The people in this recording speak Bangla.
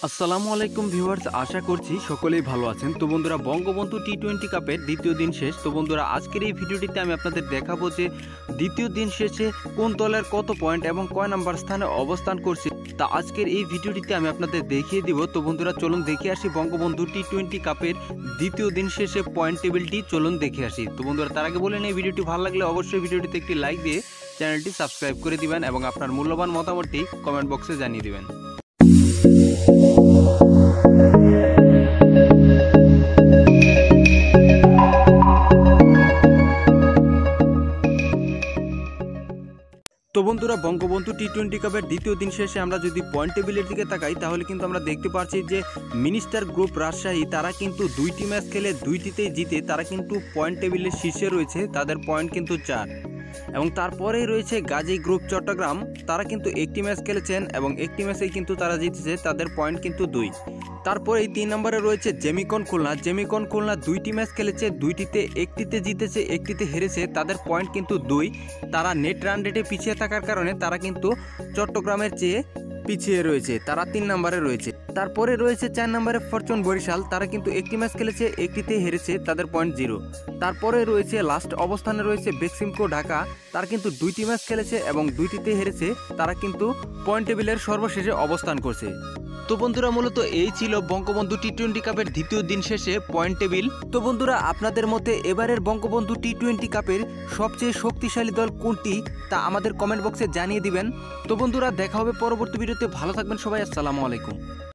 আসসালামু আলাইকুম ভিউয়ার্স, আশা করছি সকলেই ভালো আছেন। তো বন্ধুরা, বঙ্গবন্ধু টি-20 কাপের দ্বিতীয় দিন শেষ। তো বন্ধুরা, আজকের এই ভিডিওটিতে আমি আপনাদের দেখাবো যে দ্বিতীয় দিন শেষে কোন দলের কত পয়েন্ট এবং কয় নাম্বার স্থানে অবস্থান করছে, তা আজকের এই ভিডিওটিতে আমি আপনাদের দেখিয়ে দিব। তো বন্ধুরা, চলুন দেখে আসি বঙ্গবন্ধু টি-20 কাপের দ্বিতীয় দিন শেষে পয়েন্ট টেবিলটি চলুন দেখে আসি। তো বন্ধুরা, তার আগে বলেন, এই ভিডিওটি ভালো লাগলে অবশ্যই ভিডিওটিতে একটি লাইক দিয়ে চ্যানেলটি সাবস্ক্রাইব করে দিবেন এবং আপনার মূল্যবান মতামতটি কমেন্ট বক্সে জানিয়ে দিবেন। তো বন্ধুরা, বঙ্গবন্ধু টি-20 কাপের দ্বিতীয় দিন শেষে আমরা যদি পয়েন্ট টেবিলের দিকে তাকাই, তাহলে কিন্তু আমরা দেখতে পাচ্ছি যে মিনিস্টার গ্রুপ রাজশাহী তারা কিন্তু 2টি ম্যাচ খেলে 2টিতেই জিতে তারা কিন্তু পয়েন্ট টেবিলের শীর্ষে রয়েছে, তাদের পয়েন্ট কিন্তু 4। এবং তারপরেই রয়েছে গাজী গ্রুপ চট্টগ্রাম, তারা কিন্তু একটি ম্যাচ খেলেছেন এবং একটি ম্যাচেই কিন্তু তারা জিতেছে, তাদের পয়েন্ট কিন্তু 2। তারপরেই 3 নম্বরে রয়েছে জেমিকন খুলনা 2টি ম্যাচ খেলেছে, 2টিতে একটিতে জিতেছে একটিতে হেরেছে, তাদের পয়েন্ট কিন্তু 2। তারা নেট রান রেটে পিছিয়ে থাকার কারণে তারা কিন্তু চট্টগ্রামের চেয়ে পিছিয়ে রয়েছে, তারা 3 নম্বরে রয়েছে। তারপরে রয়েছে 4 নম্বরে ফরচুন বরিশাল, তারা কিন্তু একটি ম্যাচ খেলেছে একটিতে হেরেছে, তাদের পয়েন্ট 0। তারপরে রয়েছে লাস্ট অবস্থানে রয়েছে বেক্সিমকো ঢাকা, তারা কিন্তু 2টি ম্যাচ খেলেছে এবং 2টিতে হেরেছে, তারা কিন্তু পয়েন্ট টেবিলের সর্বশেষে অবস্থান করছে। তো বন্ধুরা, মূলত এই ছিল বঙ্গবন্ধু টি-20 কাপের দ্বিতীয় দিন শেষে পয়েন্ট টেবিল। তো বন্ধুরা, আপনাদের মতে এবারের বঙ্গবন্ধু টি-20 কাপের সবচেয়ে শক্তিশালী দল কোনটি, তা আমাদের কমেন্ট বক্সে জানিয়ে দিবেন। তো বন্ধুরা, দেখা হবে পরবর্তী ভিডিওতে। ভালো থাকবেন সবাই, আসসালামু আলাইকুম।